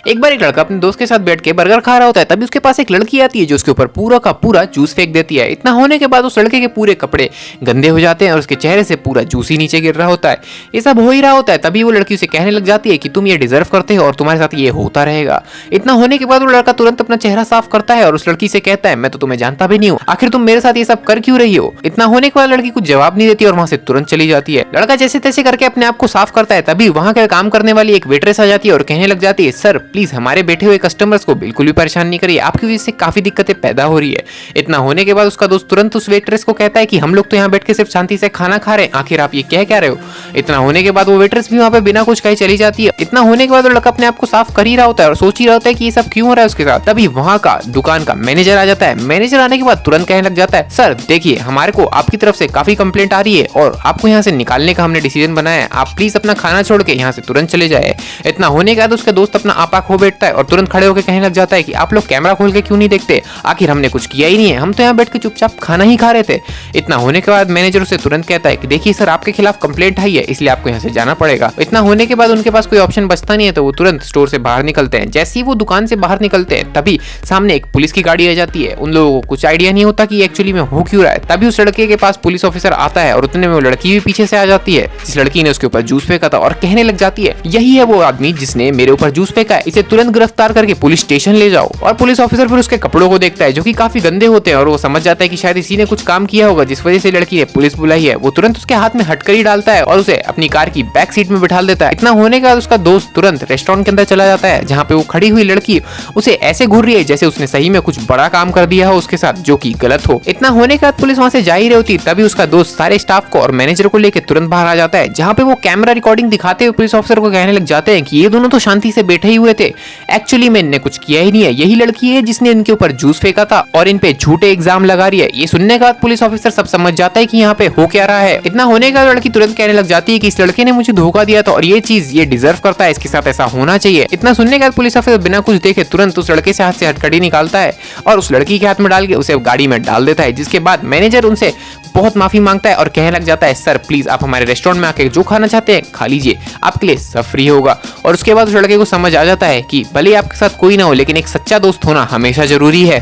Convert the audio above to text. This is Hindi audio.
एक बार एक लड़का अपने दोस्त के साथ बैठ के बर्गर खा रहा होता है, तभी उसके पास एक लड़की आती है जो उसके ऊपर पूरा का पूरा जूस फेंक देती है। इतना होने के बाद उस लड़के के पूरे कपड़े गंदे हो जाते हैं और उसके चेहरे से पूरा जूस ही नीचे गिर रहा होता है। ये सब हो ही रहा होता है, तभी वो लड़की उसे कहने लग जाती है कि तुम ये डिजर्व करते हो और तुम्हारे साथ ये होता रहेगा। इतना होने के बाद वो लड़का तुरंत अपना चेहरा साफ करता है और उस लड़की से कहता है, मैं तो तुम्हें जानता भी नहीं हूँ, आखिर तुम मेरे साथ ये सब कर क्यों रही हो। इतना होने के बाद लड़की कुछ जवाब नहीं देती और वहां से तुरंत चली जाती है। लड़का जैसे तैसे करके अपने आप को साफ करता है, तभी वहां के काम करने वाली एक वेट्रेस आ जाती है और कहने लग जाती है, सर प्लीज हमारे बैठे हुए कस्टमर्स को बिल्कुल भी परेशान नहीं करिए, आपकी वजह से काफी दिक्कतें पैदा हो रही है। इतना होने के बाद उसका दोस्त तुरंत उस वेट्रेस को कहता है कि हम लोग तो यहाँ बैठ के सिर्फ शांति से खाना खा रहे हैं, आखिर आप ये कह क्या रहे हो। इतना होने के बाद वो वेट्रेस भी वहां पे बिना कुछ कहे चली जाती है। इतना होने के बाद वो लड़का अपने आप को साफ कर ही रहा होता है और सोच ही रहा होता है कि ये सब क्यों हो रहा है उसके साथ। तभी वहां का दुकान का मैनेजर आ जाता है। मैनेजर आने के बाद तुरंत कहने लग जाता है, सर देखिए हमारे को आपकी तरफ से काफी कंप्लेंट आ रही है और आपको यहाँ से निकालने का हमने डिसीजन बनाया है, आप प्लीज अपना खाना छोड़ के यहाँ से तुरंत चले जाए। इतना होने के बाद उसका दोस्त अपना आपा खो बैठता है और तुरंत खड़े होकर कहने लग जाता है कि आप लोग कैमरा खोल के क्यों नहीं देखते, आखिर हमने कुछ किया ही नहीं है, हम तो यहाँ बैठ के चुपचाप खाना ही खा रहे थे। इतना होने के बाद मैनेजर उसे तुरंत कहता है कि देखिए सर आपके खिलाफ कंप्लेंट आई है, इसलिए आपको यहाँ से जाना पड़ेगा। इतना होने के बाद उनके पास कोई ऑप्शन बचता नहीं है, तो वो तुरंत स्टोर से बाहर निकलते हैं। जैसे ही वो दुकान से बाहर निकलते हैं तभी सामने एक पुलिस की गाड़ी आ जाती है। उन लोगों को कुछ आइडिया नहीं होता कि एक्चुअली में हो क्यों रहा है। तभी उस लड़के के पास पुलिस ऑफिसर आता है और उतने में वो लड़की भी पीछे से आ जाती है जिस लड़की ने उसके ऊपर जूस फेंका था और कहने लग जाती है, यही है वो आदमी जिसने मेरे ऊपर जूस फेंका है, इसे तुरंत गिरफ्तार करके पुलिस स्टेशन ले जाओ। और पुलिस ऑफिसर फिर उसके कपड़ों को देखता है जो कि काफी गंदे होते हैं और वो समझ जाता है कि शायद इसी ने कुछ काम किया होगा जिस वजह से लड़की ने पुलिस बुलाई है। वो तुरंत उसके हाथ में हथकड़ी डालता है और उसे अपनी कार की बैक सीट में बिठा देता है। इतना होने के बाद उसका दोस्त तुरंत रेस्टोरेंट के अंदर चला जाता है जहाँ पे वो खड़ी हुई लड़की उसे ऐसे घूर रही है जैसे उसने सही में कुछ बड़ा काम कर दिया हो उसके साथ, जो कि गलत हो। इतना होने के बाद पुलिस वहां से जा ही रही होती, तभी उसका दोस्त सारे स्टाफ को और मैनेजर को लेकर तुरंत बाहर आ जाता है जहाँ पे वो कैमरा रिकॉर्डिंग दिखाते हुए पुलिस ऑफिसर को कहने लग जाते हैं कि ये दोनों तो शांति से बैठे ही हुए थे, एक्चुअली में इनने कुछ किया ही नहीं है, यही लड़की है जिसने इनके ऊपर जूस फेंका था और इन पे झूठे एग्जाम लगा रही है। ये सुनने के बाद पुलिस ऑफिसर सब समझ जाता है कि यहाँ पे हो क्या रहा है। इतना होने के बाद लड़की तुरंत कहने लग जाती है कि इस लड़के ने मुझे धोखा दिया था और ये चीज ये डिजर्व करता है, इसके साथ ऐसा होना चाहिए। इतना सुनने के बाद पुलिस ऑफिसर बिना कुछ देखे तुरंत उस लड़के से हाथ से हथकड़ी निकालता है और उस लड़की के हाथ में डाल के उसे गाड़ी में डाल देता है, जिसके बाद मैनेजर उनसे बहुत माफी मांगता है और कहने लग जाता है, सर प्लीज आप हमारे रेस्टोरेंट में आके जो खाना चाहते हैं खा लीजिए, आपके लिए सब फ्री होगा। और उसके बाद उस लड़के को समझ आ जाता है कि भले आपके साथ कोई ना हो लेकिन एक सच्चा दोस्त होना हमेशा जरूरी है।